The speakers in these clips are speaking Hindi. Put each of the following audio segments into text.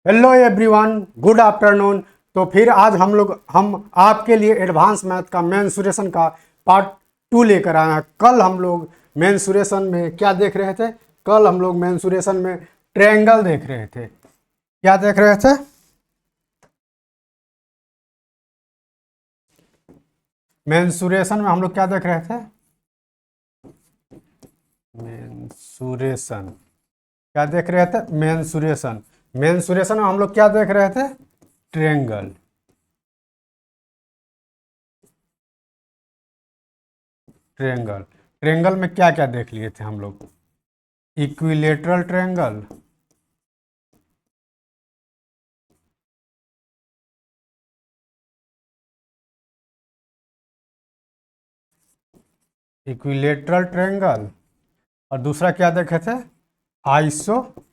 Hello everyone, good afternoon. तो फिर आज हम आपके लिए एडवांस मैथ का मेंसुरेशन का पार्ट 2 लेकर आए हैं। कल हम लोग मेंसुरेशन में क्या देख रहे थे? कल हम लोग मेंसुरेशन में ट्रायंगल देख रहे थे। क्या देख रहे थे? मेंसुरेशन में हम लोग क्या देख रहे थे? मेंसुरेशन क्या देख रहे थे? मेंसुरेशन। मेंसुरेशन में हम लोग क्या देख रहे थे? ट्रायंगल। ट्रायंगल ट्रायंगल में क्या क्या देख लिए थे हम लोग? इक्विलेटरल ट्रायंगल, इक्विलेटरल ट्रायंगल, और दूसरा क्या देखे थे? Isosceles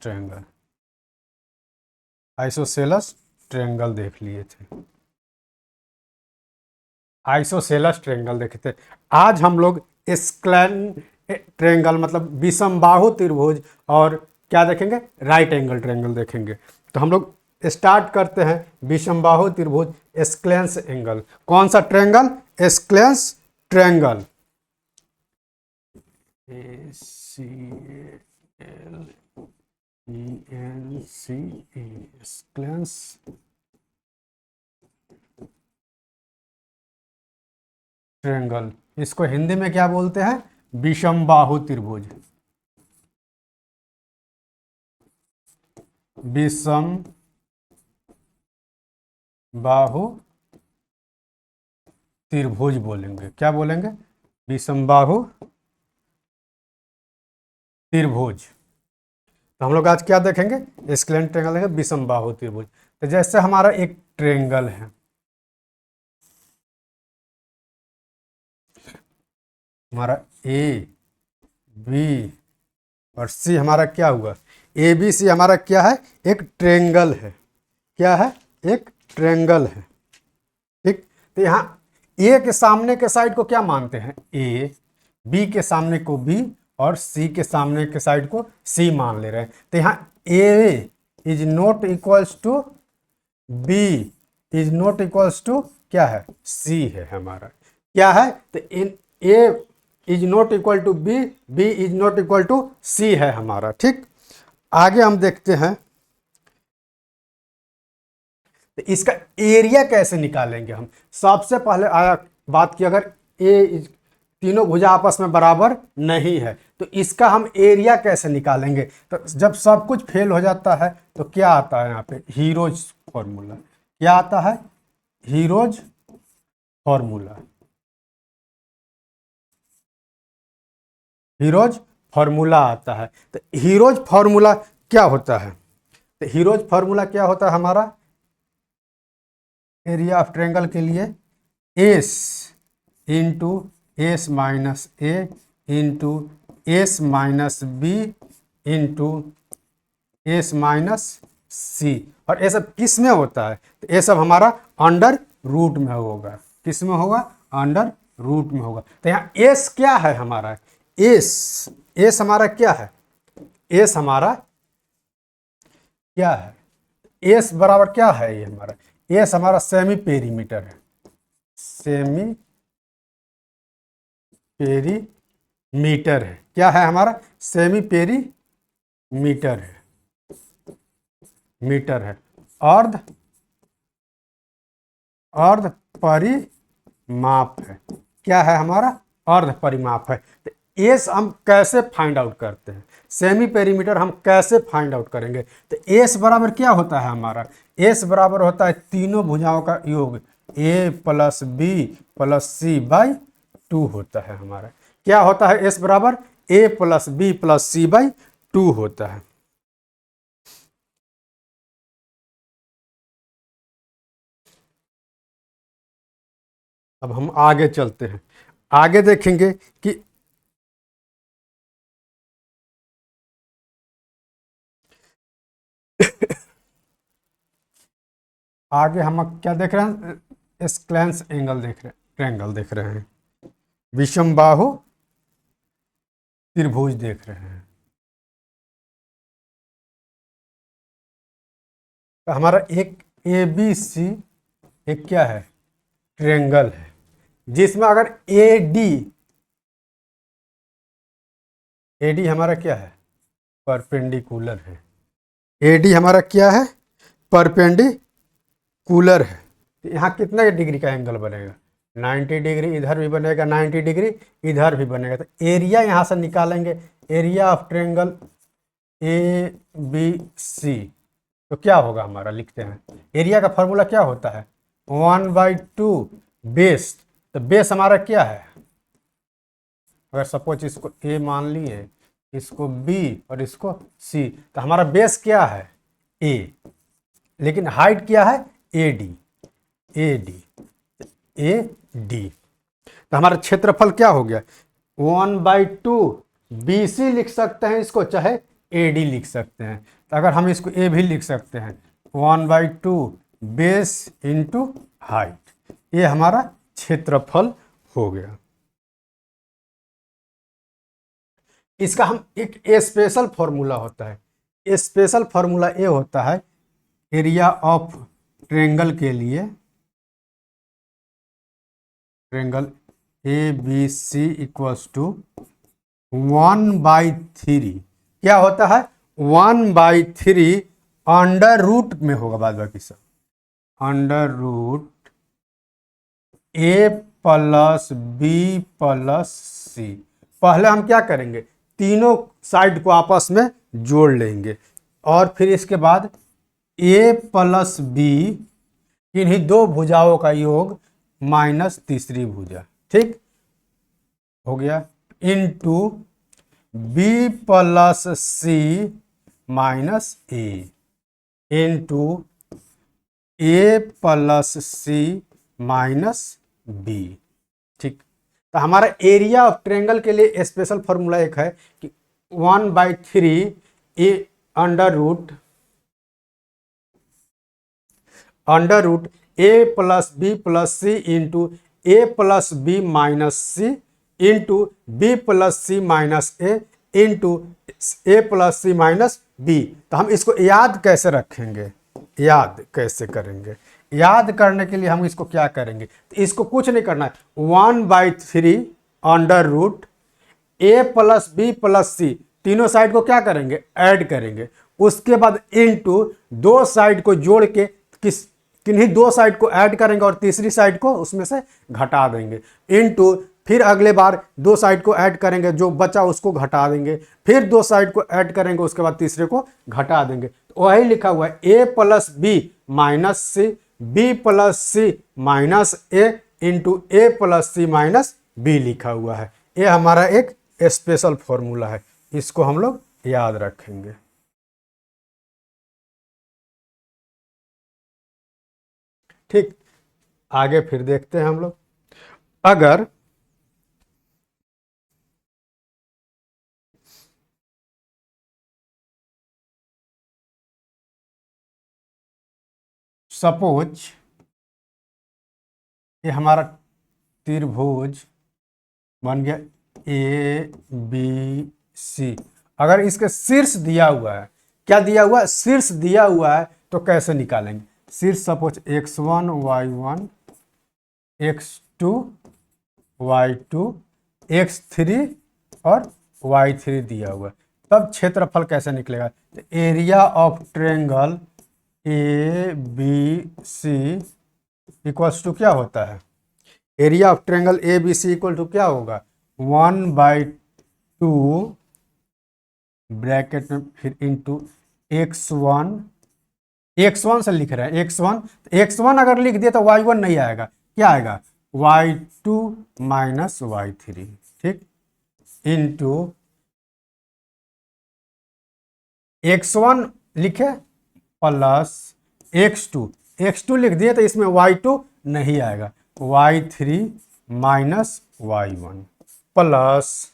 triangle. आइसोसेलस ट्रायंगल देख लिए थे। आइसोसेलस ट्रायंगल देखे थे। आज हम लोग स्क्लैन ट्रायंगल मतलब विषमबाहु त्रिभुज और क्या देखेंगे? राइट एंगल ट्रायंगल देखेंगे। तो हम लोग स्टार्ट करते हैं विषमबाहु त्रिभुज स्क्लेंस एंगल। कौन सा triangle? Scalene triangle. ACLENCE scalene triangle. इसको हिंदी में क्या बोलते हैं? विषमबाहु त्रिभुज। विषम बाहु त्रिभुज बोलेंगे। क्या बोलेंगे? विषमबाहु त्रिभुज। तो हम लोग आज क्या देखेंगे? स्क्लेन ट्रायंगल देखेंगे, विषमबाहु त्रिभुज। तो जैसे हमारा एक ट्रायंगल है, हमारा ए बी और सी हमारा क्या हुआ? ए बी सी हमारा क्या है? एक ट्रायंगल है। क्या है? एक ट्रायंगल है। ठीक। तो यहाँ ए के सामने के साइड को क्या मानते हैं? ए। बी के सामने को बी और सी के सामने के साइड को सी मान ले रहे हैं। तो यहाँ A is not equals to B is not equals to क्या है? सी है हमारा। क्या है? तो इन A is not equal to B, B is not equal to C है हमारा। ठीक। आगे हम देखते हैं तो इसका एरिया कैसे निकालेंगे हम। सबसे पहले आया बात की, अगर ए तीनों भुजा आपस में बराबर नहीं है तो इसका हम एरिया कैसे निकालेंगे। तो जब सब कुछ फेल हो जाता है तो क्या आता है यहाँ पे? Heroes formula. क्या आता है? Heroes formula. हीरोज फॉर्मूला आता है। तो हीरोज फॉर्मूला क्या होता है? तो हीरोज फॉर्मूला क्या होता है हमारा एरिया ऑफ ट्रायंगल के लिए? S into S minus A into S minus B into S minus C. और ये सब किस में होता है? तो ये सब हमारा अंडर रूट में होगा। किस में होगा? अंडर रूट में होगा। तो यहाँ एस क्या है हमारा? एस एस हमारा क्या है? एस हमारा क्या है? एस बराबर क्या है? ये हमारा एस हमारा सेमी पेरीमीटर है। सेमी पेरीमीटर है। क्या है हमारा? सेमी पेरीमीटर है। मीटर है। अर्ध अर्ध परिमाप है। क्या है हमारा? अर्ध परिमाप है। तो एस हम कैसे फाइंड आउट करते हैं? सेमी पेरीमीटर हम कैसे फाइंड आउट करेंगे? तो एस बराबर क्या होता है हमारा? एस बराबर होता है तीनों भुजाओं का योग, A plus B plus C by 2 होता है हमारा। क्या होता है? एस बराबर A plus B plus C by 2 होता है। अब हम आगे चलते हैं। आगे देखेंगे कि आगे हम क्या देख रहे हैं? स्क्लेंस एंगल देख रहे हैं, ट्रायंगल देख रहे हैं, विषमबाहु त्रिभुज देख रहे हैं। तो हमारा एक ए बी सी एक क्या है, ट्रेंगल है, जिसमें अगर ए डी हमारा क्या है, परपेंडिकुलर है। ए डी हमारा क्या है, परपेंडिकुलर है। तो यहाँ कितने डिग्री का एंगल बनेगा, 90 डिग्री, इधर भी बनेगा 90 डिग्री, इधर भी बनेगा। तो एरिया यहाँ से निकालेंगे, area of triangle A B C, तो क्या होगा हमारा, लिखते हैं एरिया का फॉर्मूला क्या होता है, 1/2 बेस। तो बेस हमारा क्या है, अगर सपोज इसको ए मान लिए, इसको बी और इसको सी, तो हमारा बेस क्या है, ए, लेकिन हाइट क्या है, A D, A D, A D. तो हमारा क्षेत्रफल क्या हो गया, 1/2 बी सी लिख सकते हैं इसको, चाहे ए डी लिख सकते हैं। तो अगर हम इसको ए भी लिख सकते हैं, 1/2 बेस इंटू हाइट, ये हमारा क्षेत्रफल हो गया। इसका हम एक स्पेशल फॉर्मूला होता है, स्पेशल फॉर्मूला ये होता है एरिया ऑफ ट्रायंगल के लिए, triangle A B C equals to 1/3, क्या होता है 1/3 अंडर रूट में होगा, बाद बाकी सब अंडर रूट ए प्लस बी प्लस सी। पहले हम क्या करेंगे, तीनों साइड को आपस में जोड़ लेंगे, और फिर इसके बाद ए प्लस बी, इन्हीं दो भुजाओं का योग माइनस तीसरी भुजा, ठीक हो गया, into B plus C minus ए, इनटू ए प्लस सी माइनस बी, ठीक। तो हमारा एरिया ऑफ ट्रायंगल के लिए स्पेशल फॉर्मूला एक है कि 1/3 A under root A plus B plus C into A plus B minus C into B plus C minus A into A plus C minus B. तो हम इसको याद कैसे रखेंगे, याद कैसे करेंगे, याद करने के लिए हम इसको क्या करेंगे, तो इसको कुछ नहीं करना है, 1/3 अंडर रूट ए प्लस बी प्लस सी, तीनों साइड को क्या करेंगे, ऐड करेंगे, उसके बाद इनटू दो साइड को जोड़ के किन्हीं दो साइड को ऐड करेंगे और तीसरी साइड को उसमें से घटा देंगे, इनटू फिर अगले बार दो साइड को ऐड करेंगे, जो बचा उसको घटा देंगे, फिर दो साइड को ऐड करेंगे, उसके बाद तीसरे को घटा देंगे। तो वही लिखा हुआ है ए plus B minus C, B plus C minus A into A plus C minus B लिखा हुआ है। ये हमारा एक स्पेशल फॉर्मूला है, इसको हम लोग याद रखेंगे। ठीक, आगे फिर देखते हैं हम लोग, अगर सपोज ये हमारा त्रिभुज बन गया ए बी सी, अगर इसके शीर्ष दिया हुआ है, क्या दिया हुआ है, शीर्ष दिया हुआ है, तो कैसे निकालेंगे, शीर्ष suppose x1 y1 x2 y2 x3 और y3 दिया हुआ है, तब क्षेत्रफल कैसे निकलेगा, तो area of triangle A B C equals to क्या होता है, area of triangle A B C equal to क्या होगा, 1/2 ब्रैकेट में फिर इंटू x1 से लिख रहे हैं x1 अगर लिख दिया तो y1 नहीं आएगा, क्या आएगा y2 माइनस y3, ठीक, इंटू x1 लिखे प्लस x2 लिख दिए तो इसमें y2 नहीं आएगा, y3 minus y1 plus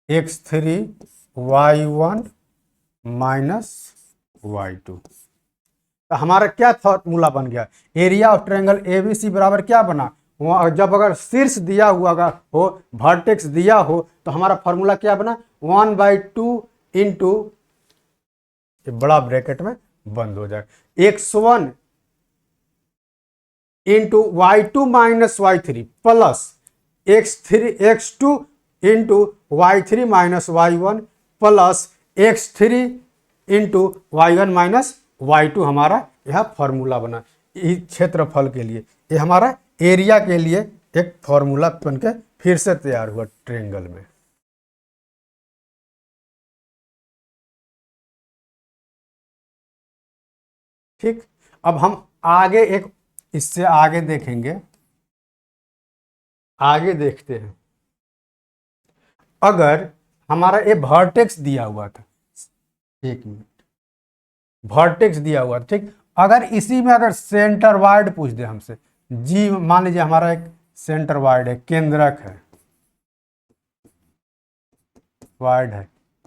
x3 y1 minus y2। तो हमारा क्या फॉर्मूला बन गया, एरिया ऑफ ट्रायंगल एबीसी बराबर क्या बना, जब अगर शीर्ष दिया हुआ हो, वर्टेक्स दिया हो, तो हमारा फॉर्मूला क्या बना, 1/2 इंटू बड़ा ब्रैकेट में बंद हो जाएगा। x1 into y2 minus y3 plus x2 into y3 minus y1 plus x3 into y1 minus y2 हमारा यह फॉर्मूला बना इस क्षेत्रफल के लिए। ये हमारा एरिया के लिए एक फॉर्मूला बनकर फिर से तैयार हुआ ट्रायंगल में। ठीक, अब हम आगे एक इससे आगे देखेंगे। आगे देखते हैं, अगर हमारा ये वर्टेक्स दिया हुआ था, एक मिनट, वर्टेक्स दिया हुआ था, ठीक, अगर इसी में अगर सेंटर वाइड पूछ दे हमसे, जी मान लीजिए हमारा एक सेंटर वाइड है, केंद्रक है, वाइड है,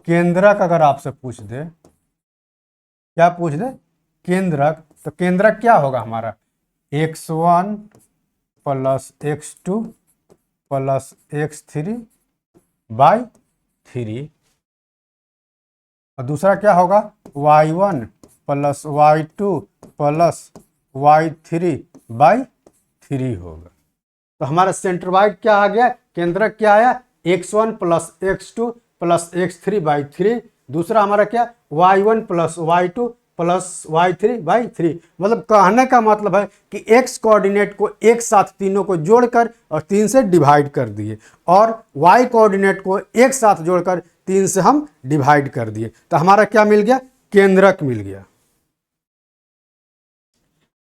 केंद्रक अगर आपसे पूछ दे, क्या पूछ दे, केंद्रक, तो केंद्रक क्या होगा हमारा, x1 plus x2 plus x3 by 3, और दूसरा क्या होगा y1 plus y2 plus y3 by 3 होगा। तो हमारा सेंटर वाइड क्या आ गया, केंद्रक क्या आया, x1 plus x2 plus x3 by 3, दूसरा हमारा क्या y1 plus y2 plus y3 by 3। मतलब कहने का मतलब है कि x कोऑर्डिनेट को एक साथ तीनों को जोड़कर और 3 से डिवाइड कर दिए, और y कोऑर्डिनेट को एक साथ जोड़कर 3 से हम डिवाइड कर दिए, तो हमारा क्या मिल गया, केंद्रक मिल गया।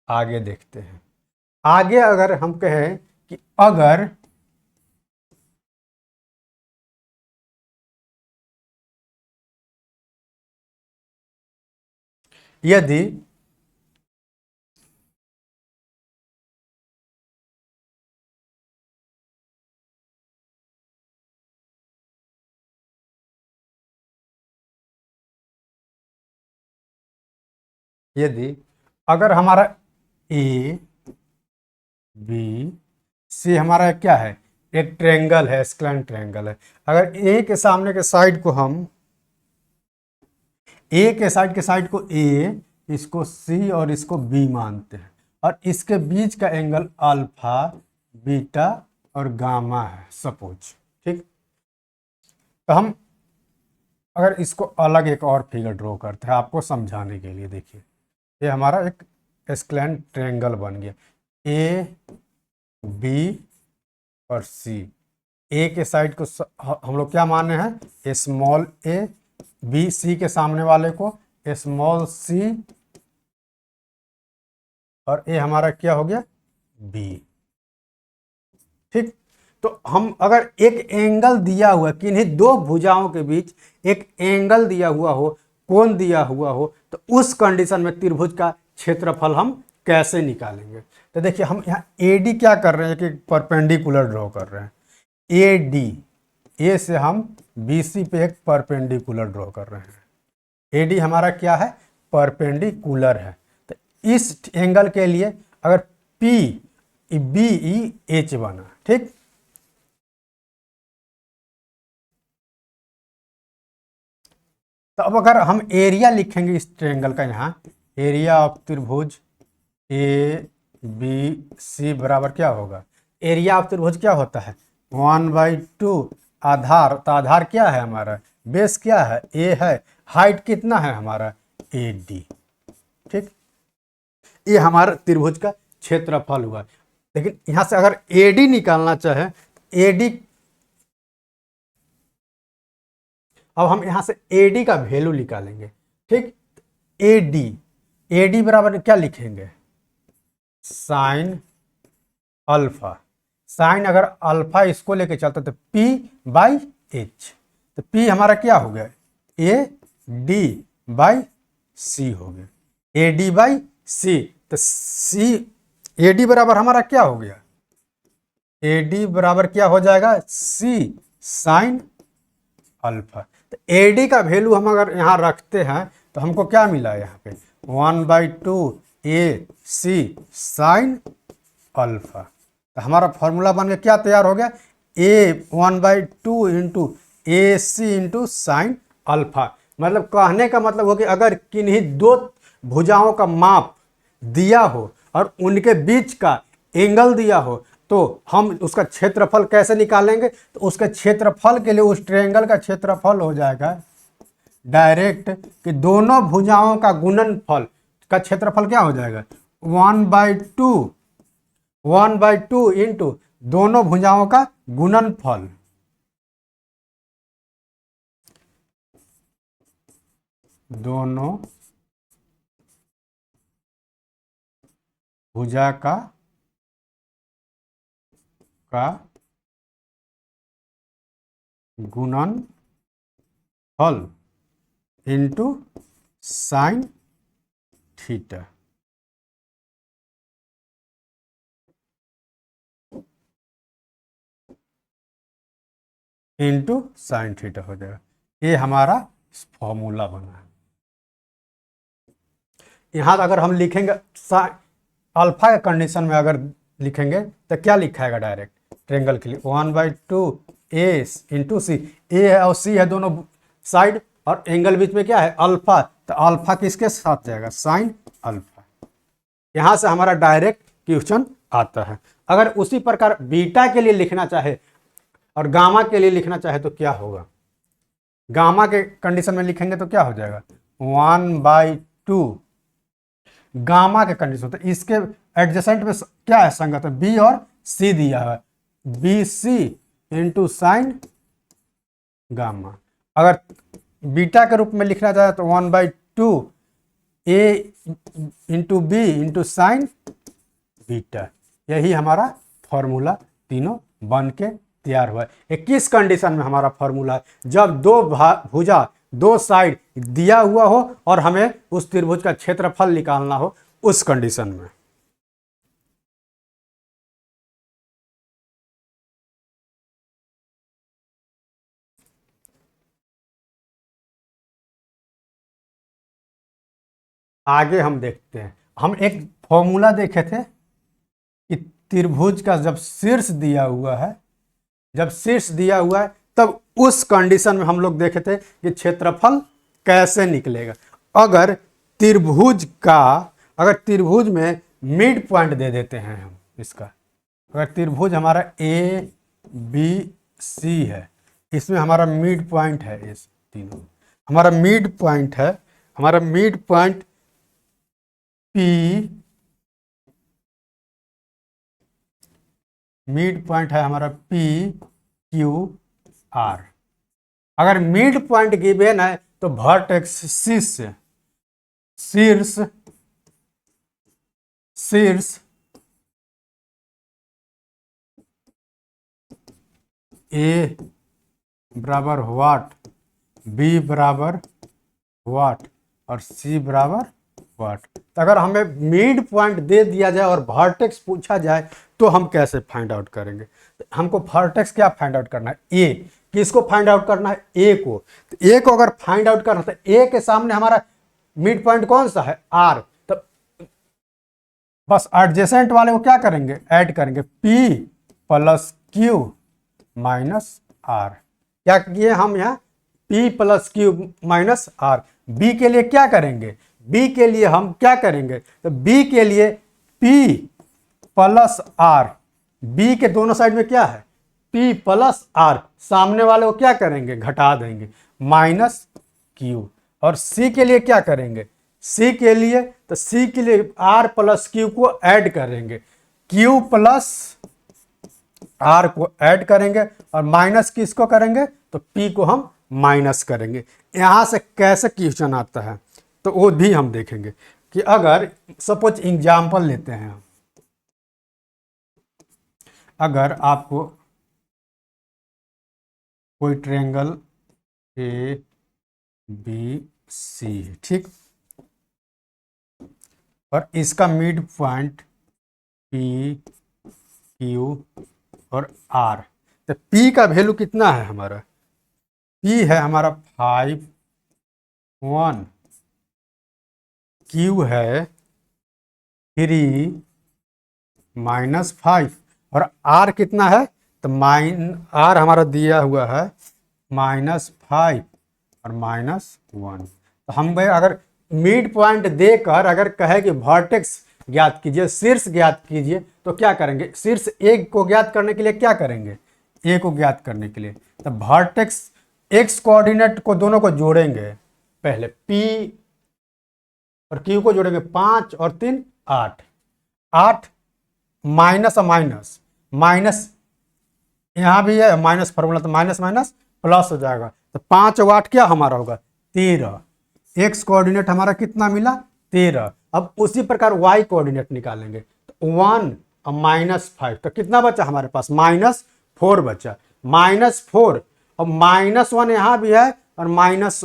आगे देखते हैं, आगे अगर हम कहें कि अगर यदि अगर हमारा ए बी सी हमारा क्या है, एक ट्रायंगल है, स्क्वायर ट्रायंगल है, अगर ए के सामने के साइड को हम ए के साइड को ए, इसको सी और इसको बी मानते हैं, और इसके बीच का एंगल अल्फा बीटा और गामा है सपोज, ठीक, तो हम अगर इसको अलग एक और फिगर ड्रॉ करते हैं आपको समझाने के लिए, देखिए ये हमारा एक स्क्वायर ट्रायंगल बन गया, ए बी और सी, ए के साइड को हम लोग क्या माने हैं, स्मॉल ए, बी सी के सामने वाले को स्मॉल सी, और ए हमारा क्या हो गया, बी, ठीक। तो हम अगर एक एंगल दिया हुआ, किन्हीं दो भुजाओं के बीच एक एंगल दिया हुआ हो, कोण दिया हुआ हो, तो उस कंडीशन में त्रिभुज का क्षेत्रफल हम कैसे निकालेंगे। तो देखिए हम यहाँ एडी क्या कर रहे हैं कि परपेंडिकुलर ड्रॉ कर रहे हैं, एडी, ए से हम बीसी पे एक परपेंडिकुलर ड्रॉ कर रहे हैं, एडी हमारा क्या है, परपेंडिकुलर है। तो इस एंगल के लिए अगर पी बी ई एच बना, ठीक, तो अब अगर हम एरिया लिखेंगे इस ट्रायंगल का, यहाँ एरिया ऑफ त्रिभुज ए बी सी बराबर क्या होगा, एरिया ऑफ त्रिभुज क्या होता है 1/2 आधार, तो आधार क्या है हमारा, बेस क्या है ए है, हाइट कितना है हमारा ए डी, ठीक, ये हमारा त्रिभुज का क्षेत्रफल हुआ। लेकिन यहां से अगर ए डी निकालना चाहे, ए डी, अब हम यहां से ए डी का वैल्यू निकालेंगे, ठीक, ए डी बराबर क्या लिखेंगे, साइन अल्फा, साइन अगर अल्फा इसको लेके चलता तो P बाई एच, तो P हमारा क्या हो गया, ए डी बाई सी हो गया, ए डी बाई सी, तो सी ए डी बराबर हमारा क्या हो गया, ए डी बराबर क्या हो जाएगा, सी साइन अल्फा। तो ए डी का वैल्यू हम अगर यहाँ रखते हैं तो हमको क्या मिला यहाँ पे 1/2 ए सी साइन अल्फा। तो हमारा फॉर्मूला बन के क्या तैयार हो गया, ए 1/2 इंटू ए सी इंटू साइन अल्फा। मतलब कहने का मतलब हो कि अगर किन्हीं दो भुजाओं का माप दिया हो और उनके बीच का एंगल दिया हो तो हम उसका क्षेत्रफल कैसे निकालेंगे? तो उसके क्षेत्रफल के लिए उस ट्रायंगल का क्षेत्रफल हो जाएगा डायरेक्ट कि दोनों भुजाओं का गुणनफल का क्षेत्रफल क्या हो जाएगा 1/2 इंटू दोनों भुजाओं का गुणनफल। दोनों भुजा का गुणनफल into sine theta. Into sine theta हो जाएगा। ये हमारा फॉर्मूला बना है। यहाँ अगर हम लिखेंगे अल्फा के कंडीशन में अगर लिखेंगे तो क्या लिखाएगा डायरेक्ट ट्रायंगल के लिए 1/2 ए इंटू सी। ए है और सी है दोनों साइड और एंगल बीच में क्या है अल्फा, तो अल्फा किसके साथ जाएगा साइन अल्फा। यहाँ से हमारा डायरेक्ट क्वेश्चन आता है। अगर उसी प्रकार बीटा के लिए लिखना चाहे और गामा के लिए लिखना चाहे तो क्या होगा? गामा के कंडीशन में लिखेंगे तो क्या हो जाएगा 1/2 गामा के कंडीशन। तो इसके एडजेसेंट में क्या है संगत है बी और सी दिया है B C into sine gamma. अगर बीटा के रूप में लिखना चाहे तो 1/2 A into B into sine beta. यही हमारा फॉर्मूला तीनों बन के तैयार हुआ है। 21 कंडीशन में हमारा फॉर्मूला है जब दो भुजा दो साइड दिया हुआ हो और हमें उस त्रिभुज का क्षेत्रफल निकालना हो उस कंडीशन में। आगे हम देखते हैं। हम एक फॉर्मूला देखे थे कि त्रिभुज का जब शीर्ष दिया हुआ है तब उस कंडीशन में हम लोग देखे थे कि क्षेत्रफल कैसे निकलेगा। अगर त्रिभुज में मिड पॉइंट दे देते हैं हम इसका, अगर त्रिभुज हमारा ए बी सी है, इसमें हमारा मिड पॉइंट है, इस तीनों हमारा मिड पॉइंट है, हमारा mid point P, mid point है हमारा पी क्यू आर। अगर मिड पॉइंट गिवन है तो वर्टेक्स शीर्ष ए बराबर व्हाट, बी बराबर व्हाट और सी बराबर व्हाट। तो अगर हमें मिड पॉइंट दे दिया जाए और वर्टेक्स पूछा जाए तो हम कैसे फाइंड आउट करेंगे? हमको वर्टेक्स क्या फाइंड आउट करना है? ए। किसको फाइंड आउट करना है? ए को। तो ए को अगर फाइंड आउट करना है तो ए के सामने हमारा मिड पॉइंट कौन सा है? आर। तो बस एडजेसेंट वाले को क्या करेंगे? ऐड करेंगे P plus Q minus R. क्या किए हम यहाँ? P plus Q minus R. B के लिए क्या करेंगे? बी के लिए हम क्या करेंगे? तो बी के लिए पी प्लस आर। बी के दोनों साइड में क्या है? P plus R. सामने वाले को क्या करेंगे? घटा देंगे माइनस क्यू। और C के लिए क्या करेंगे? C के लिए R प्लस क्यू को ऐड करेंगे, Q प्लस R को ऐड करेंगे और माइनस किसको करेंगे? तो P को हम माइनस करेंगे। यहां से कैसे क्वेश्चन आता है तो वो भी हम देखेंगे कि अगर सपोज एग्जाम्पल लेते हैं हम, अगर आपको कोई ट्रायंगल ए बी सी है, ठीक, और इसका मिड पॉइंट पी क्यू और आर। तो पी का वैल्यू कितना है हमारा? पी है हमारा 5 1, क्यू है 3 -5 और आर कितना है? तो आर हमारा दिया हुआ है -5 और -1। तो हम भाई अगर मिड पॉइंट देकर अगर कहे कि वर्टेक्स ज्ञात कीजिए, शीर्ष ज्ञात कीजिए, तो क्या करेंगे? शीर्ष ए को ज्ञात करने के लिए क्या करेंगे? ए को ज्ञात करने के लिए तो वर्टेक्स एक्स कोऑर्डिनेट को दोनों को जोड़ेंगे। पहले पी और क्यू को जोड़ेंगे, 5 और 3 8, 8 माइनस और माइनस, माइनस यहां भी है माइनस फॉर्मूला, तो माइनस माइनस प्लस हो जाएगा। तो 5 और 8 क्या हमारा होगा? 13। एक्स कोऑर्डिनेट हमारा कितना मिला? 13। अब उसी प्रकार वाई कोऑर्डिनेट निकालेंगे तो 1 और -5, तो कितना बचा हमारे पास? -4 बचा। -4 और -1 यहाँ भी है और माइनस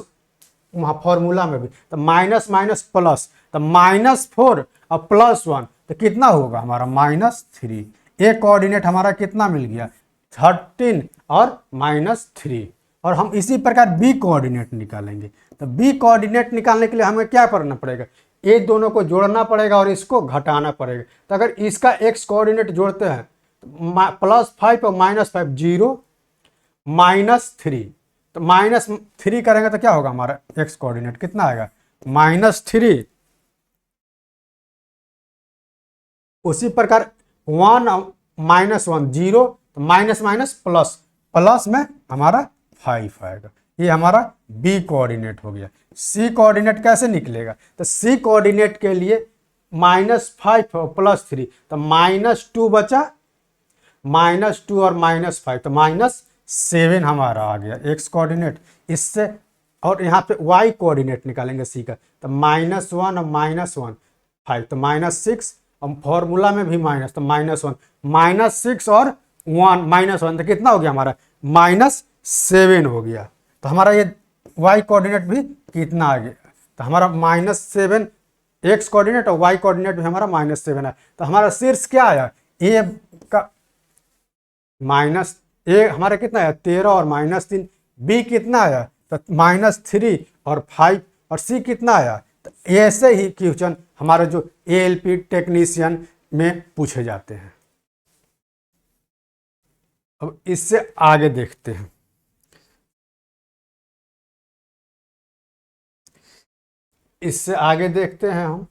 वहाँ फॉर्मूला में भी, तो माइनस माइनस प्लस, तो -4 और +1 तो कितना होगा हमारा? -3। ए कोऑर्डिनेट हमारा कितना मिल गया? 13 और -3। और हम इसी प्रकार बी कोऑर्डिनेट निकालेंगे। तो बी कोऑर्डिनेट निकालने के लिए हमें क्या करना पड़ेगा? ये दोनों को जोड़ना पड़ेगा और इसको घटाना पड़ेगा। तो अगर इसका एक्स कोऑर्डिनेट जोड़ते हैं तो +5 और -5 0, -3, तो -3 करेंगे तो क्या होगा हमारा? एक्स कोऑर्डिनेट कितना आएगा? -3। उसी प्रकार 1 -1 0, तो माइनस माइनस प्लस, प्लस में हमारा 5 आएगा। ये हमारा बी कोऑर्डिनेट हो गया। सी कोऑर्डिनेट कैसे निकलेगा? तो सी कोऑर्डिनेट के लिए -5 और +3, तो -2 बचा, -2 और -5 तो -7 हमारा आ गया एक्स कोऑर्डिनेट। इससे और यहाँ पे वाई कोऑर्डिनेट निकालेंगे सी का, तो -1 और -1 5, तो -6 और फॉर्मूला में भी माइनस, तो -1, -6 और 1 तो कितना हो गया हमारा? -7 हो गया। तो हमारा ये वाई कोऑर्डिनेट भी कितना आ गया? तो हमारा -7 एक्स कोऑर्डिनेट और वाई कोऑर्डिनेट भी हमारा -7 है। तो हमारा शीर्ष क्या आया? ए का माइनस, ए हमारा कितना आया? 13 और -3। बी कितना आया? तो -3 और 5। और सी कितना आया? तो ऐसे ही क्वेश्चन हमारे जो एएलपी टेक्नीशियन में पूछे जाते हैं। अब इससे आगे देखते हैं। इससे आगे देखते हैं हम।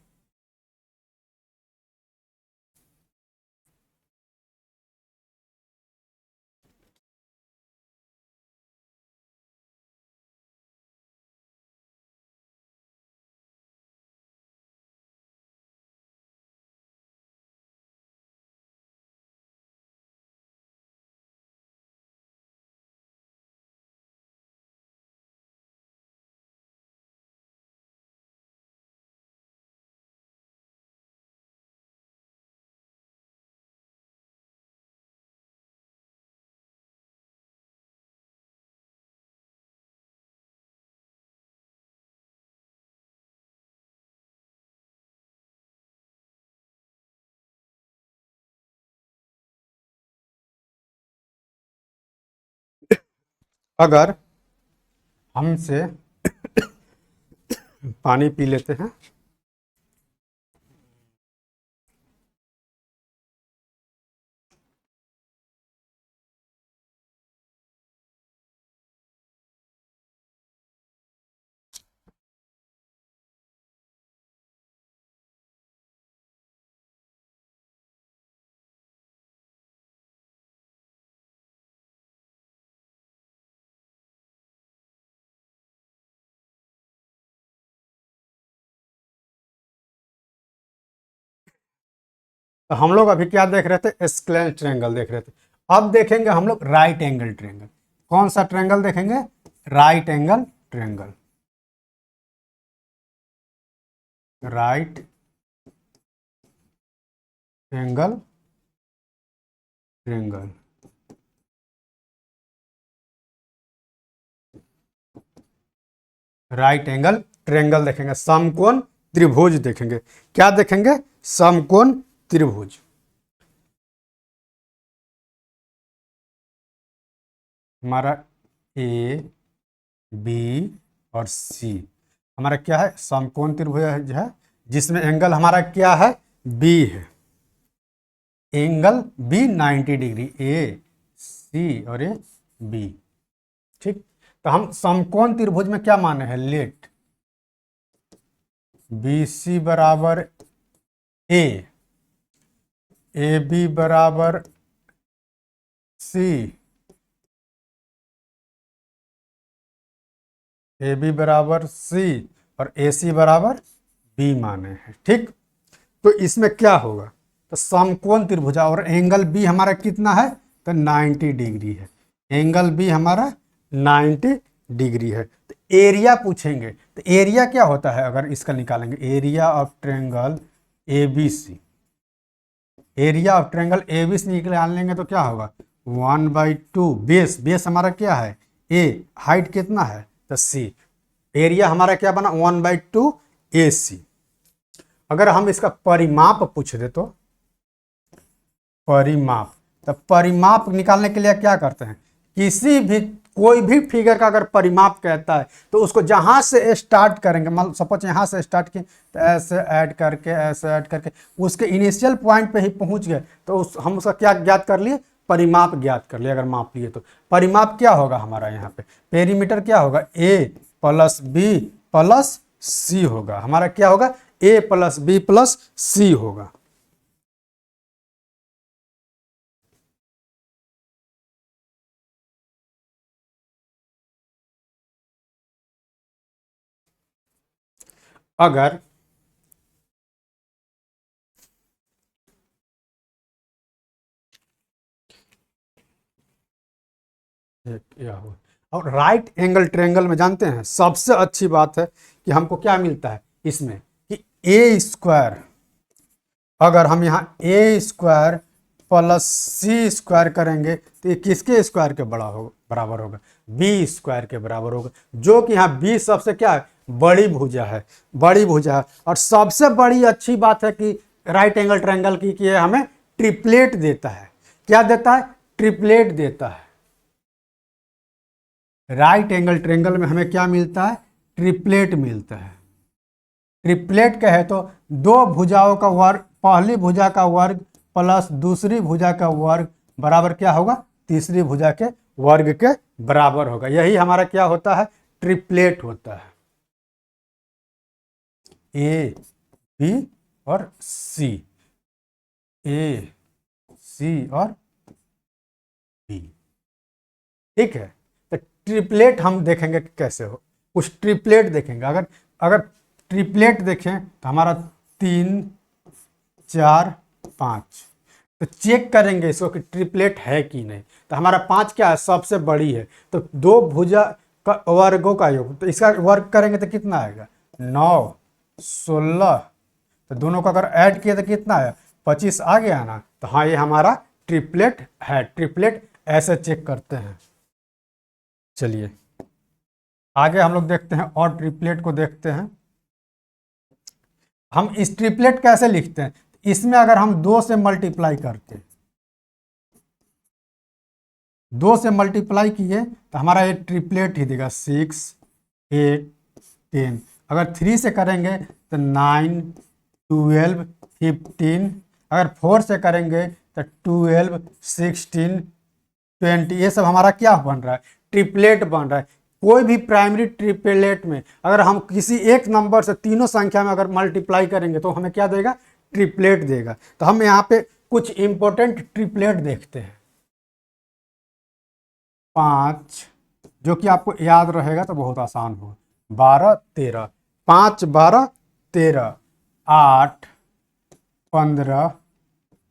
अगर हमसे पानी पी लेते हैं। तो हम लोग अभी क्या देख रहे थे? स्क्लेंस ट्रायंगल देख रहे थे। अब देखेंगे हम लोग राइट एंगल ट्रायंगल। कौन सा ट्रायंगल देखेंगे? Right angle triangle. Right angle triangle. Right angle triangle देखेंगे। समकोण त्रिभुज देखेंगे। क्या देखेंगे? समकोण त्रिभुज। हमारा ए बी और सी हमारा क्या है? समकोण त्रिभुज है, जिसमें एंगल हमारा क्या है? बी है। एंगल बी 90 डिग्री, ए सी और ए बी। ठीक, तो हम समकोण त्रिभुज में क्या माने हैं? लेट बी सी बराबर ए, ए बी बराबर सी, ए बी बराबर सी और ए सी बराबर बी माने हैं। ठीक, तो इसमें क्या होगा, तो समकोण त्रिभुजा और एंगल बी हमारा कितना है, तो 90 डिग्री है। एंगल बी हमारा 90 डिग्री है। तो एरिया पूछेंगे, तो एरिया क्या होता है, अगर इसका निकालेंगे, area of triangle A B C, area of triangle A B C निकाल लेंगे तो क्या होगा, 1/2 बेस, बेस हमारा क्या है ए, हाइट कितना है तो सी, एरिया हमारा क्या बना 1/2 ए सी। अगर हम इसका परिमाप पूछ दे तो परिमाप, तो परिमाप निकालने के लिए क्या करते हैं, किसी भी कोई भी फिगर का अगर परिमाप कहता है तो उसको जहां से स्टार्ट करेंगे, मान सपोज यहां से स्टार्ट किए तो ऐसे ऐड करके उसके इनिशियल पॉइंट पे ही पहुंच गए तो हम उसका क्या ज्ञात कर लिए, परिमाप ज्ञात कर लिए। अगर माप लिए तो परिमाप क्या होगा हमारा यहाँ पे, पेरीमीटर क्या होगा, ए प्लस बी प्लस सी होगा, हमारा क्या होगा, ए प्लस बी प्लस सी होगा। अगर या हो और राइट एंगल ट्रायंगल में जानते हैं सबसे अच्छी बात है कि हमको क्या मिलता है इसमें कि ए स्क्वायर, अगर हम यहाँ ए स्क्वायर प्लस सी स्क्वायर करेंगे तो ये किसके स्क्वायर के बराबर होगा, बी स्क्वायर के बराबर होगा, जो कि यहाँ बी सबसे क्या है, बड़ी भुजा है, बड़ी भुजा है। और सबसे बड़ी अच्छी बात है कि राइट एंगल ट्रायंगल की कि हमें ट्रिपलेट देता है, क्या देता है, ट्रिपलेट देता है। राइट एंगल ट्रायंगल में हमें क्या मिलता है, ट्रिपलेट मिलता है। ट्रिपलेट कहे तो दो भुजाओं का वर्ग, पहली भुजा का वर्ग प्लस दूसरी भुजा का वर्ग बराबर क्या होगा, तीसरी भुजा के वर्ग के बराबर होगा। यही हमारा क्या होता है, ट्रिपलेट होता है। ए बी और सी, ए सी और बी, ठीक है। तो ट्रिपलेट हम देखेंगे कि कैसे हो, कुछ ट्रिपलेट देखेंगे। अगर अगर ट्रिपलेट देखें तो हमारा 3 4 5, तो चेक करेंगे इसको कि ट्रिपलेट है कि नहीं। तो हमारा 5 क्या है, सबसे बड़ी है, तो दो भुजा का वर्गों का योग, तो इसका वर्ग करेंगे तो कितना आएगा, 9 16, तो दोनों को अगर ऐड किया तो कितना है, 25 आ गया ना। तो हाँ ये हमारा ट्रिपलेट है। ट्रिपलेट ऐसे चेक करते हैं। चलिए आगे हम लोग देखते हैं और ट्रिपलेट को देखते हैं। हम इस ट्रिपलेट कैसे लिखते हैं, इसमें अगर हम 2 से मल्टीप्लाई करते हैं, 2 से मल्टीप्लाई किए तो हमारा ये ट्रिपलेट ही देगा 6 8 10। अगर 3 से करेंगे तो 9 12 15, अगर 4 से करेंगे तो 12 16 20। ये सब हमारा क्या बन रहा है, ट्रिपलेट बन रहा है। कोई भी प्राइमरी ट्रिपलेट में अगर हम किसी एक नंबर से तीनों संख्या में अगर मल्टीप्लाई करेंगे तो हमें क्या देगा, ट्रिपलेट देगा। तो हम यहाँ पे कुछ इंपॉर्टेंट ट्रिपलेट देखते हैं। 5 जो कि आपको याद रहेगा तो बहुत आसान हो, 12 13, 5 12 13, 8 15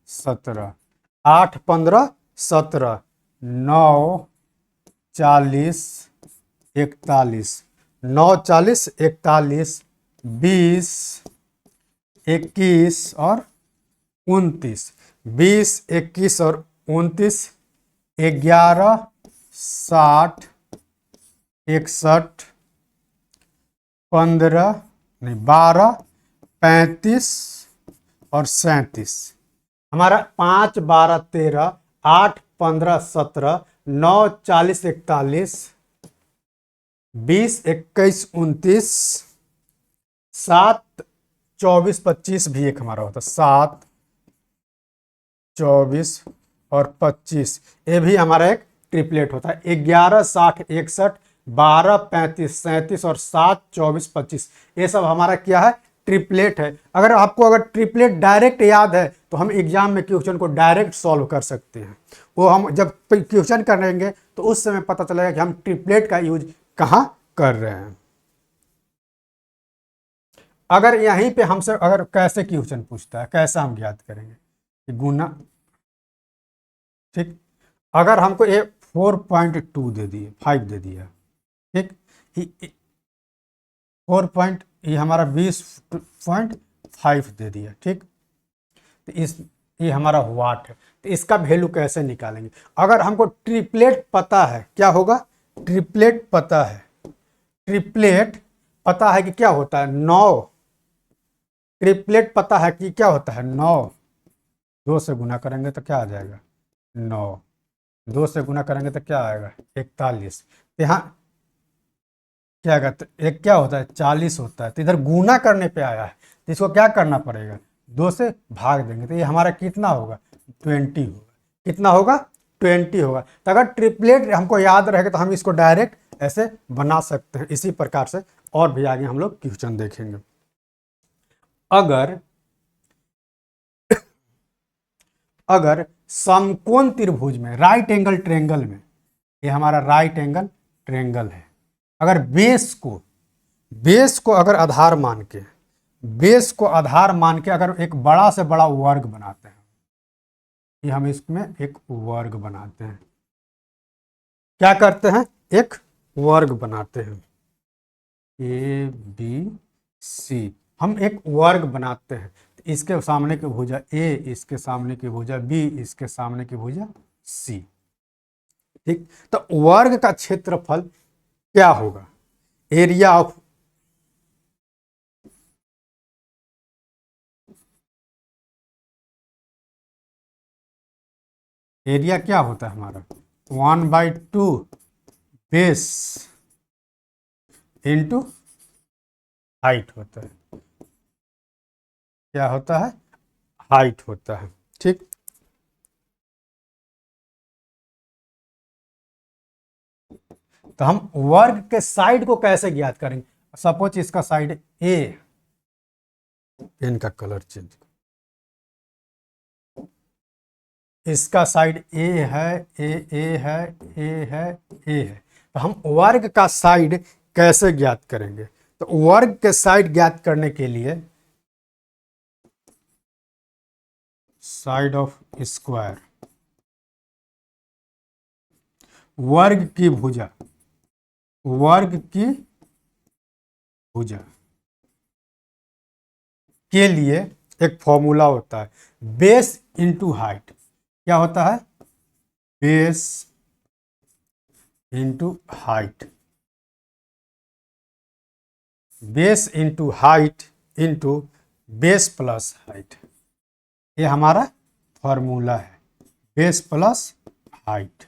17, 8 15 17, 9 40 41, 9 40 41, 20 21 और 29, 20 21 और 29, 11 60 61 15 नहीं 12 35 और 37। हमारा 5 12 13, 8 15 17, 9 40 41, 20 21 29, 7 24 25 भी एक हमारा होता है, 7 24 और 25, ये भी हमारा एक ट्रिपलेट होता है। 11 60 61, 12 35 37 और 7 24 25, ये सब हमारा क्या है, ट्रिपलेट है। अगर आपको अगर ट्रिपलेट डायरेक्ट याद है तो हम एग्जाम में क्वेश्चन को डायरेक्ट सॉल्व कर सकते हैं। वो हम जब क्वेश्चन करेंगे तो उस समय पता चलेगा कि हम ट्रिपलेट का यूज कहाँ कर रहे हैं। अगर यहीं पे हमसे अगर कैसे क्वेश्चन पूछता है, कैसे हम ज्ञात करेंगे कि गुना, ठीक। अगर हमको ये 4.2 दे दिए, 5 दे दिया, ठीक, 4 ये हमारा 20.5 दे दिया, ठीक। तो ये हमारा वाट है। तो इसका वैल्यू कैसे निकालेंगे? अगर हमको ट्रिपलेट पता है, क्या होगा, ट्रिपलेट पता है, ट्रिपलेट पता है कि क्या होता है 9, ट्रिपलेट पता है कि क्या होता है 9, 2 से गुना करेंगे तो क्या आ जाएगा 9, 2 से गुना करेंगे तो क्या आएगा 41। यहाँ क्या आएगा, तो एक क्या होता है 40 होता है, तो इधर गुना करने पे आया है तो इसको क्या करना पड़ेगा 2 से भाग देंगे, तो ये हमारा कितना होगा 20 होगा। कितना होगा 20 होगा। तो अगर ट्रिपलेट हमको याद रहेगा तो हम इसको डायरेक्ट ऐसे बना सकते हैं। इसी प्रकार से और भी आगे हम लोग क्वेश्चन देखेंगे। अगर समकोण त्रिभुज में, राइट एंगल ट्रेंगल में, ये हमारा राइट एंगल ट्रेंगल है, अगर बेस को अगर आधार मान के, बेस को आधार मान के अगर एक बड़ा से बड़ा वर्ग बनाते हैं, ये हम इसमें एक वर्ग बनाते हैं, क्या करते हैं एक वर्ग बनाते हैं, ए बी सी, हम एक वर्ग बनाते हैं। तो इसके सामने की भुजा ए, इसके सामने की भुजा बी, इसके सामने की भुजा सी, ठीक। तो वर्ग का क्षेत्रफल क्या होगा, एरिया ऑफ, एरिया क्या होता है हमारा 1/2 बेस इंटू हाइट होता है, क्या होता है हाइट होता है, ठीक। तो हम वर्ग के साइड को कैसे ज्ञात करेंगे? सपोज इसका साइड ए, पेन का कलर चेंज, इसका साइड ए है, ए है, ए है, ए है, तो हम वर्ग का साइड कैसे ज्ञात करेंगे? तो वर्ग के साइड ज्ञात करने के लिए साइड ऑफ स्क्वायर, वर्ग की भुजा, वर्ग की भुजा के लिए एक फॉर्मूला होता है, बेस इंटू हाइट। क्या होता है base into height, base into height into base plus height, ये हमारा फॉर्मूला है, बेस प्लस हाइट।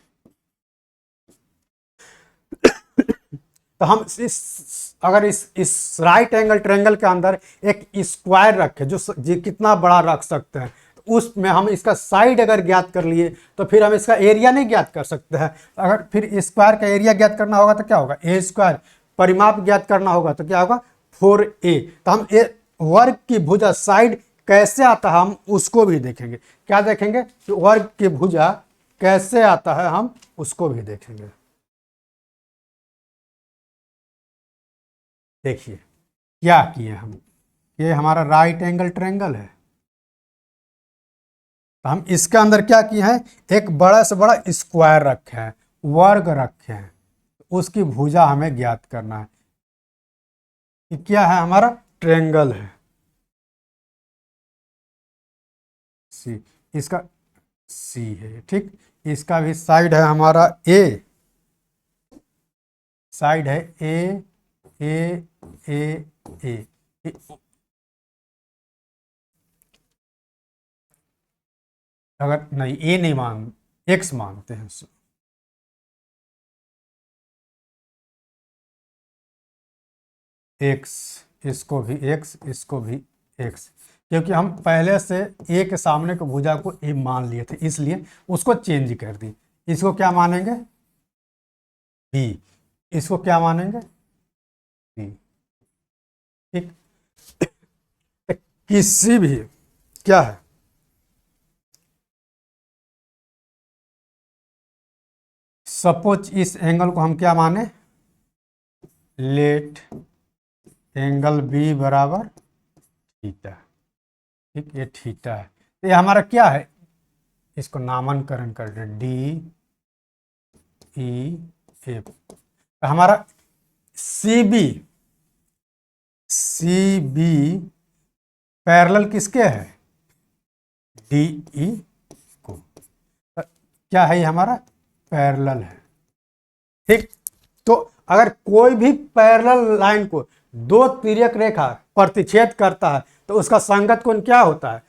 तो हम अगर इस राइट एंगल ट्रायंगल के अंदर एक स्क्वायर रखें जो कितना बड़ा रख सकते हैं, तो उसमें हम इसका साइड अगर ज्ञात कर लिए तो फिर हम इसका एरिया नहीं ज्ञात कर सकते हैं। अगर फिर स्क्वायर का एरिया ज्ञात करना होगा तो क्या होगा ए स्क्वायर, परिमाप ज्ञात करना होगा तो क्या होगा 4a। तो हम वर्ग की भुजा साइड कैसे आता है हम उसको भी देखेंगे। क्या देखेंगे कि वर्ग की भुजा कैसे आता है हम उसको भी देखेंगे। देखिए क्या किए हम, ये हमारा राइट एंगल ट्रायंगल है, तो हम इसके अंदर क्या किए हैं एक बड़ा से बड़ा स्क्वायर रखे हैं, वर्ग रखे हैं, उसकी भुजा हमें ज्ञात करना है कि क्या है हमारा ट्रायंगल है सी, इसका सी है, ठीक। इसका भी साइड है हमारा ए, साइड है ए ए ए ए, अगर नहीं ए नहीं मान, एक्स मानते हैं एक्स, इसको भी एक्स, इसको भी एक्स, क्योंकि हम पहले से ए के सामने को भुजा को ए मान लिए थे इसलिए उसको चेंज कर दी। इसको क्या मानेंगे बी, इसको क्या मानेंगे बी, ठीक। किसी भी क्या है, सपोज इस एंगल को हम क्या माने, लेट एंगल बी बराबर थीटा, ठीक, ये थीटा है। तो ये हमारा क्या है, इसको नामकरण कर दे डी ई एफ। तो हमारा सी बी पैरेलल किसके है, डी ई को। तो क्या है, ये हमारा पैरेलल है, ठीक। तो अगर कोई भी पैरेलल लाइन को दो तिर्यक रेखा प्रतिच्छेद करता है तो उसका संगत कोण क्या होता है,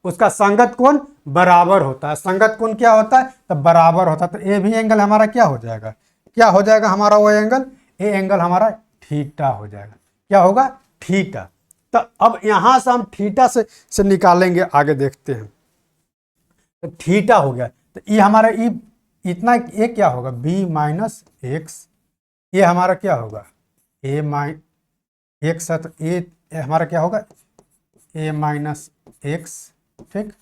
उसका संगत कोण बराबर होता है। संगत कोण क्या होता है, तो बराबर होता है। तो ये भी एंगल हमारा क्या हो जाएगा, क्या हो जाएगा हमारा वो एंगल, ये एंगल हमारा थीटा हो जाएगा। क्या होगा, थीटा। तो अब यहां से हम थीटा से निकालेंगे, आगे देखते हैं। तो थीटा हो गया, तो ये हमारा ई इतना, ये क्या होगा, बी माइनस एक्स, ये हमारा क्या होगा, ए माइन एक्स है, तो ये हमारा क्या होगा, ए माइनस एक्स, ठीक।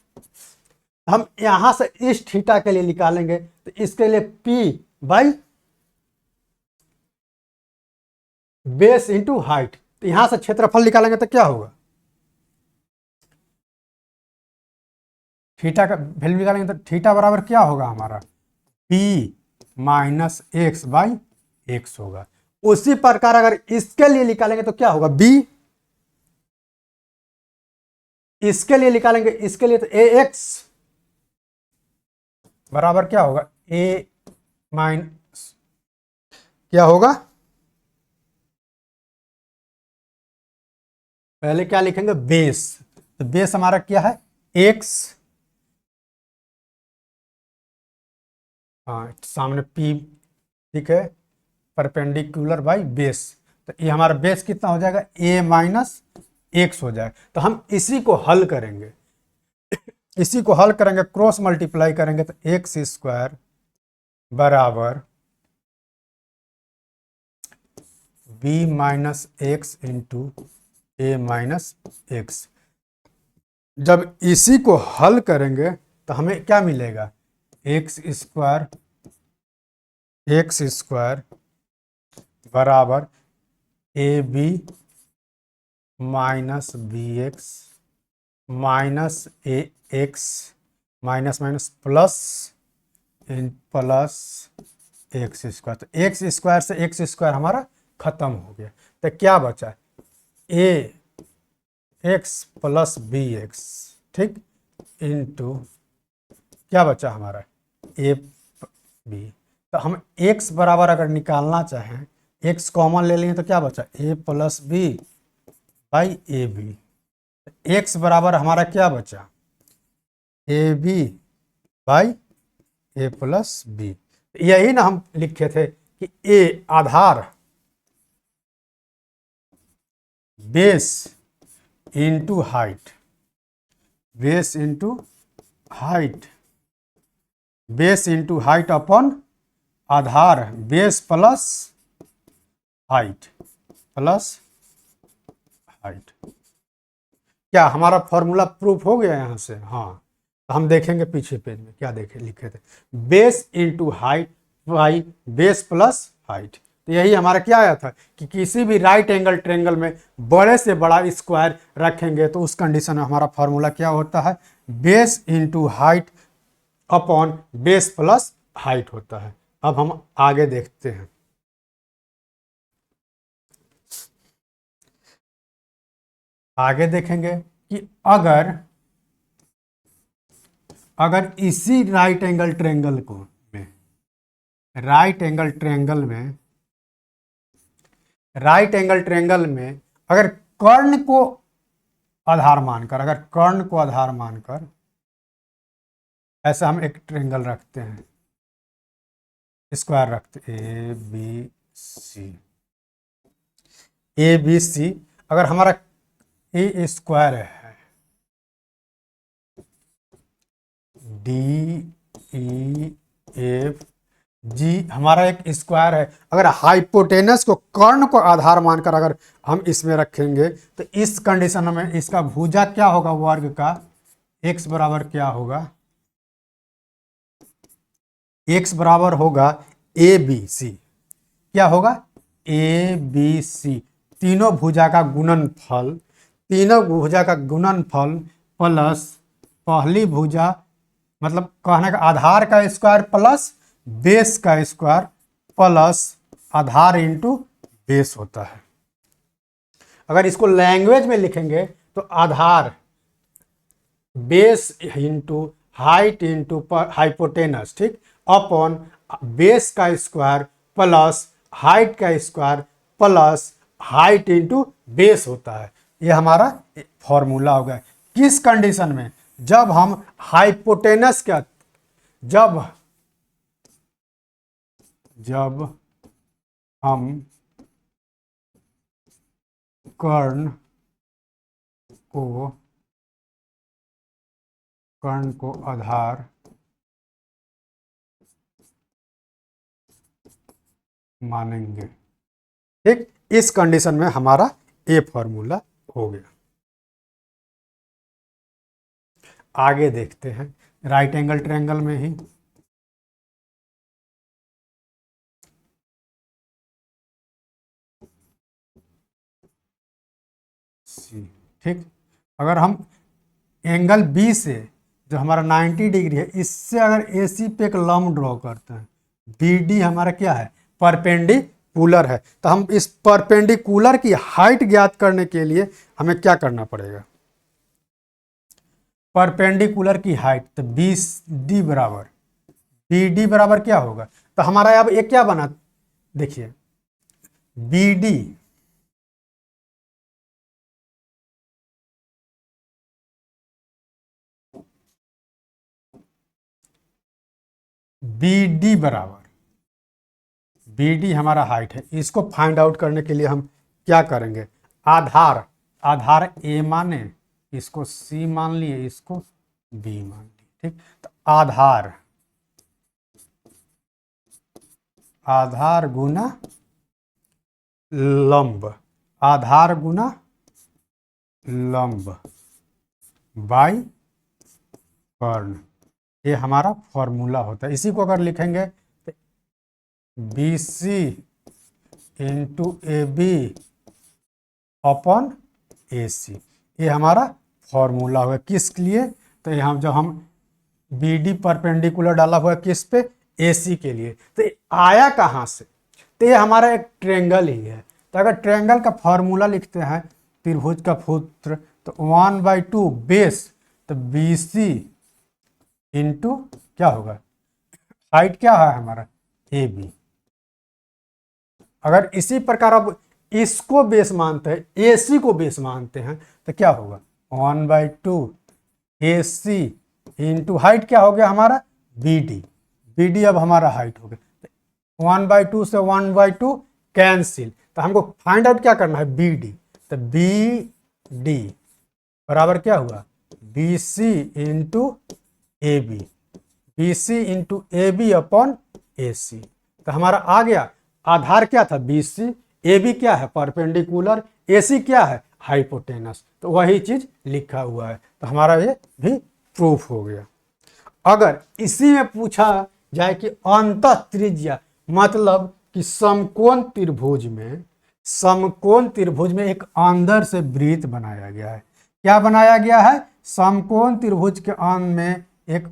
हम यहां से इस थीटा के लिए निकालेंगे, तो इसके लिए P by base into height. तो यहां से क्षेत्रफल निकालेंगे तो क्या होगा, थीटा का वैल्यू निकालेंगे तो थीटा बराबर क्या होगा हमारा, P minus x by x होगा। उसी प्रकार अगर इसके लिए निकालेंगे तो क्या होगा, B, इसके लिए निकालेंगे, इसके लिए तो ए एक्स बराबर क्या होगा, ए माइनस क्या होगा, पहले क्या लिखेंगे, बेस। तो बेस हमारा क्या है, एक्स, हाँ सामने P, ठीक है, परपेंडिकुलर बाई बेस। तो ये हमारा बेस कितना हो जाएगा, ए माइनस एक्स हो जाएगा। तो हम इसी को हल करेंगे, इसी को हल करेंगे, क्रॉस मल्टीप्लाई करेंगे, तो एक्स स्क्वायर बराबर बी माइनस एक्स इंटू ए माइनस एक्स। जब इसी को हल करेंगे तो हमें क्या मिलेगा, एक्स स्क्वायर बराबर A B minus B X minus A X minus minus plus plus X square. तो एक्स स्क्वायर से एक्स स्क्वायर हमारा खत्म हो गया, तो क्या बचा, A X plus B X, ठीक, इंटू क्या बचा हमारा, ए बी। तो हम एक्स बराबर अगर निकालना चाहें, एक्स कॉमन ले लेंगे तो क्या बचा, A plus B by A B. X बराबर हमारा क्या बचा, A B by A plus B. यही ना हम लिखे थे कि ए आधार base into height, base into height, base into height upon आधार base plus height, plus height. क्या हमारा फॉर्मूला प्रूफ हो गया यहाँ से, हाँ। तो हम देखेंगे पीछे पेज में क्या देखे लिखे थे, base into height by base plus height. तो यही हमारा क्या आया था कि किसी भी राइट एंगल ट्रेंगल में बड़े से बड़ा स्क्वायर रखेंगे तो उस कंडीशन में हमारा फॉर्मूला क्या होता है, base into height upon base plus height होता है। अब हम आगे देखते हैं, आगे देखेंगे कि अगर इसी राइट एंगल ट्रेंगल को में राइट एंगल ट्रेंगल में राइट एंगल ट्रेंगल में अगर कर्ण को आधार मानकर, अगर कर्ण को आधार मानकर ऐसा हम एक ट्रेंगल रखते हैं, स्क्वायर रखते ए बी सी, ए बी सी। अगर हमारा ए स्क्वायर है, डी ई एफ जी हमारा एक स्क्वायर है। अगर हाइपोटेनस को कर्ण को आधार मानकर अगर हम इसमें रखेंगे तो इस कंडीशन में इसका भुजा क्या होगा वर्ग का, x बराबर क्या होगा, x बराबर होगा ए बी सी। क्या होगा, ए बी सी, तीनों भुजा का गुणनफल, तीनों भुजा का गुणनफल प्लस पहली भुजा मतलब कहने का आधार का स्क्वायर प्लस बेस का स्क्वायर प्लस आधार इंटू बेस होता है। अगर इसको लैंग्वेज में लिखेंगे तो आधार base into height into hypotenuse, ठीक, अपॉन बेस का स्क्वायर प्लस हाइट का square plus height into base होता है। ये हमारा फॉर्मूला होगा। किस कंडीशन में, जब हम हाइपोटेनस का जब हम कर्ण को आधार मानेंगे, ठीक, इस कंडीशन में हमारा ए फॉर्मूला हो गया। आगे देखते हैं राइट एंगल ट्रायंगल में ही। ठीक, अगर हम एंगल बी से जो हमारा 90 डिग्री है इससे अगर ए सी पे एक लंब ड्रॉ करते हैं, बी डी हमारा क्या है, परपेंडिकुलर है, तो हम इस परपेंडिकुलर की हाइट ज्ञात करने के लिए हमें क्या करना पड़ेगा, परपेंडिकुलर की हाइट, तो बी डी बराबर क्या होगा, तो हमारा अब ये क्या बना, देखिए बी डी बराबर, बी डी हमारा हाइट है। इसको फाइंड आउट करने के लिए हम क्या करेंगे, आधार ए माने, इसको सी मान लिए, इसको बी मान लिए, ठीक, तो आधार गुना लंब, आधार गुना लंब बाई कर्ण, ये हमारा फॉर्मूला होता है। इसी को अगर लिखेंगे तो B C into A B upon A C, ये हमारा फॉर्मूला होगा। किस लिए, तो यहाँ जब हम बी डी परपेंडिकुलर डाला हुआ है किस पे, ए सी के लिए, तो ये आया कहाँ से, तो ये हमारा एक ट्रायंगल ही है। तो अगर ट्रायंगल का फॉर्मूला लिखते हैं त्रिभुज का सूत्र, तो 1/2 बेस, तो बी सी इंटू क्या होगा, हाइट क्या है हमारा ए बी। अगर इसी प्रकार अब इसको बेस मानते हैं, ए सी को बेस मानते हैं, तो क्या होगा 1/2 ए सी इंटू हाइट क्या हो गया हमारा बी डी अब हमारा हाइट हो गया। 1/2 से 1/2 कैंसिल, तो हमको फाइंड आउट क्या करना है बी डी, तो बी डी बराबर क्या हुआ B C into A B, B C into A B upon A C. तो हमारा आ गया आधार क्या था बी सी, ए बी क्या है परपेंडिकुलर, ए सी क्या है हाइपोटेनस, तो वही चीज लिखा हुआ है, तो हमारा ये भी प्रूफ हो गया। अगर इसी में पूछा जाए कि अंतः त्रिज्या, मतलब कि समकोण त्रिभुज में एक अंदर से वृत्त बनाया गया है। क्या बनाया गया है, समकोण त्रिभुज के अंत में एक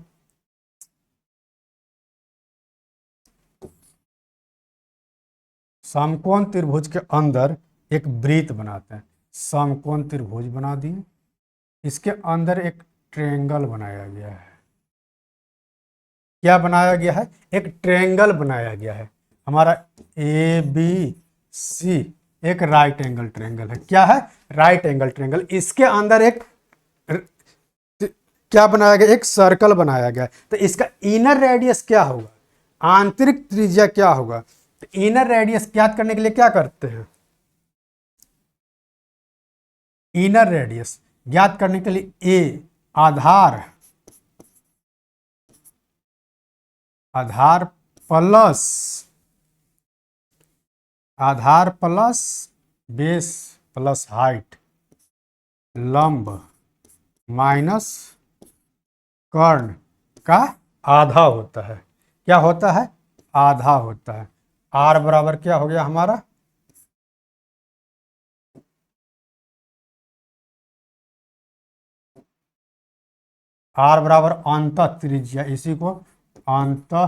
समकोण त्रिभुज के अंदर एक वृत्त बनाते हैं, समकोण त्रिभुज बना दिए, इसके अंदर एक ट्रायंगल बनाया गया है। क्या बनाया गया है, एक ट्रायंगल बनाया गया है हमारा ए बी सी, एक राइट एंगल ट्रायंगल है। क्या है, राइट एंगल ट्रायंगल। इसके अंदर एक क्या बनाया गया, एक सर्कल बनाया गया। तो इसका इनर रेडियस क्या होगा, आंतरिक त्रिज्या क्या होगा, तो इनर रेडियस ज्ञात करने के लिए क्या करते हैं, इनर रेडियस ज्ञात करने के लिए ए आधार प्लस आधार प्लस बेस प्लस हाइट लंब माइनस कर्ण का आधा होता है। क्या होता है? आधा होता है। आर बराबर क्या हो गया हमारा? आर बराबर अंतः त्रिज्या, इसी को अंतः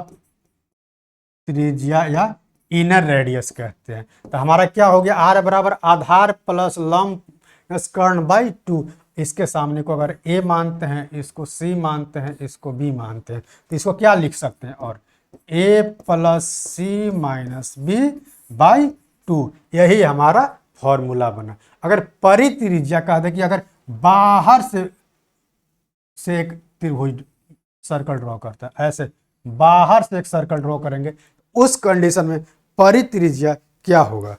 त्रिज्या या इनर रेडियस कहते हैं। तो हमारा क्या हो गया? आर बराबर आधार प्लस लंब प्लस कर्ण बाई 2। इसके सामने को अगर ए मानते हैं, इसको सी मानते हैं, इसको बी मानते हैं, तो इसको क्या लिख सकते हैं? और A plus C minus B by 2, यही हमारा फॉर्मूला बना। अगर परित्रिज्या कह दे कि अगर बाहर से एक त्रिभुज सर्कल ड्रॉ करता है, ऐसे बाहर से एक सर्कल ड्रॉ करेंगे, उस कंडीशन में परित्रिज्या क्या होगा?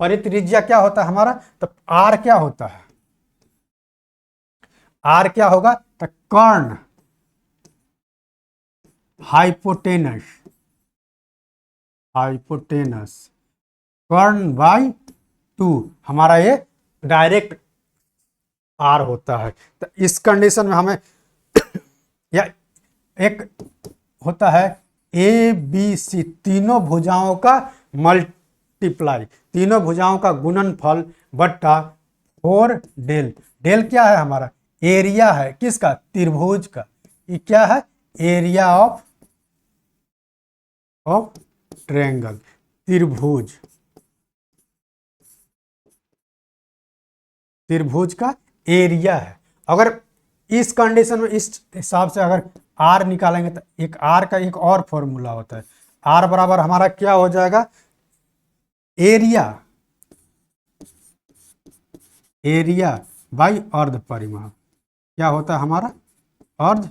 परित्रिज्या क्या होता है हमारा? तो आर क्या होता है? आर क्या होगा? तो कर्ण हाइपोटेनस, हाइपोटेनस कर्ण बाई 2, हमारा ये डायरेक्ट आर होता है। तो इस कंडीशन में हमें या एक होता है ए बी सी, तीनों भुजाओं का मल्टीप्लाई, तीनों भुजाओं का गुणनफल बट्टा 4 डेल। डेल क्या है हमारा? एरिया है किसका? त्रिभुज का। ये क्या है? एरिया ऑफ ट्रायंगल, त्रिभुज, त्रिभुज का एरिया है। अगर इस कंडीशन में इस हिसाब से अगर आर निकालेंगे तो एक आर का एक और फॉर्मूला होता है। आर बराबर हमारा क्या हो जाएगा? एरिया, एरिया बाई अर्ध परिमाप। क्या होता है हमारा? अर्ध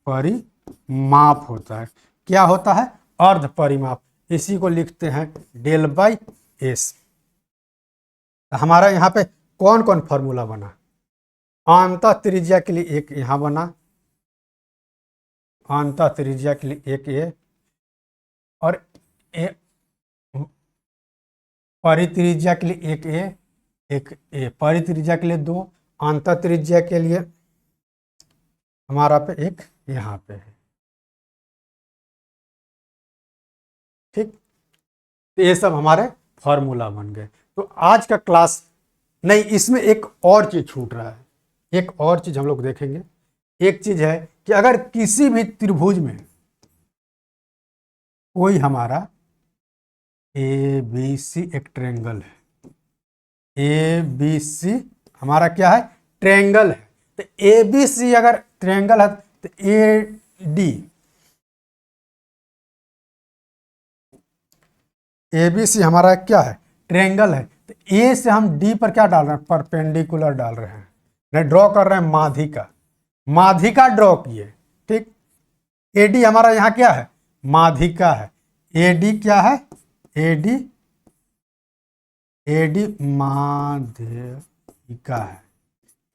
परिमाप होता है। क्या होता है? अर्ध परिमाप। इसी को लिखते हैं डेल बाई एस। हमारा यहाँ पे कौन कौन फॉर्मूला बना? अंतः त्रिज्या के लिए एक यहाँ बना, अंतः त्रिज्या के लिए एक ये, और परित्रिज्या के लिए एक ए, एक ए, परित्रिज्या के लिए 2, अंतः त्रिज्या के लिए हमारा पे एक यहाँ पे है। ठीक, तो ये सब हमारे फॉर्मूला बन गए। तो आज का क्लास नहीं, इसमें एक और चीज छूट रहा है। एक और चीज हम लोग देखेंगे। एक चीज है कि अगर किसी भी त्रिभुज में कोई हमारा ए बी सी एक ट्रायंगल है, ए बी सी हमारा क्या है? ट्रायंगल है। तो ए बी सी अगर ट्रायंगल है तो ए डी, ए बी सी हमारा क्या है? ट्रायंगल है। तो ए से हम डी पर क्या डाल रहे हैं? परपेंडिकुलर डाल रहे हैं, नहीं ड्रॉ कर रहे हैं माध्यिका, माध्यिका ड्रॉ किए। ठीक, एडी हमारा यहाँ क्या है? माध्यिका है। एडी क्या है? एडी, एडी माध्यिका है।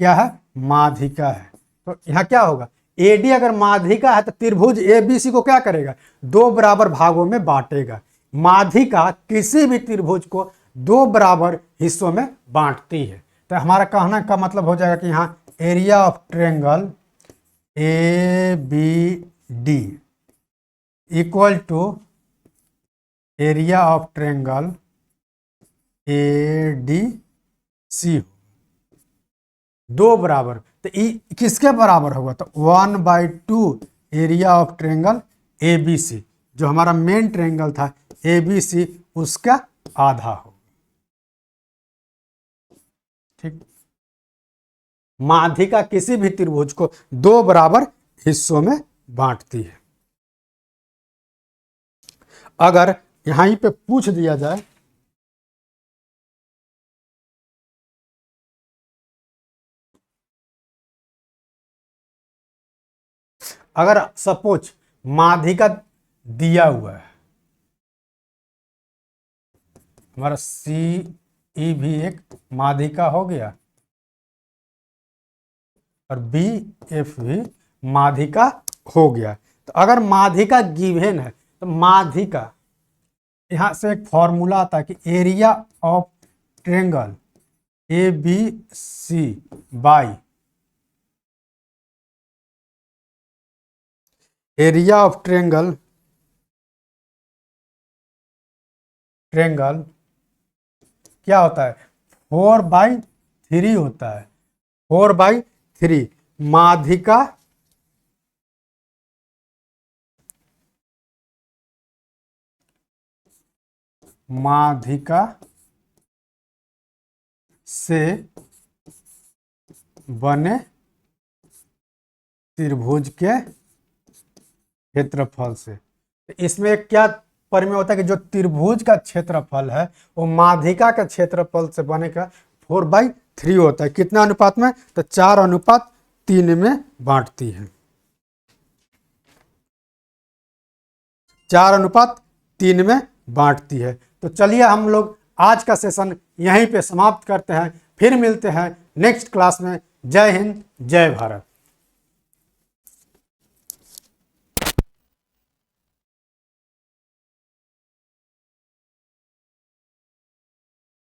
क्या है? माध्यिका है। तो यहाँ क्या होगा? एडी अगर माध्यिका है तो त्रिभुज एबीसी को क्या करेगा? 2 बराबर भागों में बांटेगा। माध्यिका किसी भी त्रिभुज को 2 बराबर हिस्सों में बांटती है। तो हमारा कहना का मतलब हो जाएगा कि यहाँ area of triangle A B D equal to area of triangle A D C, 2 बराबर। तो किसके बराबर होगा? तो 1/2 area of triangle A B C, जो हमारा मेन ट्रायंगल था ए बी सी, उसका आधा होगा। ठीक, माध्यिका किसी भी त्रिभुज को 2 बराबर हिस्सों में बांटती है। अगर यहीं पे पूछ दिया जाए अगर सपोज माध्यिका दिया हुआ है, हमारा सी ई भी एक माध्यिका हो गया, और बी एफ भी माध्यिका हो गया। तो अगर माध्यिका गिवन है तो माध्यिका, यहां से एक फॉर्मूला आता है कि area of triangle A B C by area of triangle क्या होता है, 4/3 होता है, 4/3 माध्यिका से बने त्रिभुज के क्षेत्रफल से। तो इसमें क्या परिमेय होता है कि जो त्रिभुज का क्षेत्रफल है वो माध्यिका के क्षेत्रफल से बने का 4/3 होता है। कितना अनुपात में, तो 4:3 में बांटती है, 4:3 में बांटती है। तो चलिए हम लोग आज का सेशन यहीं पे समाप्त करते हैं, फिर मिलते हैं नेक्स्ट क्लास में। जय हिंद, जय भारत।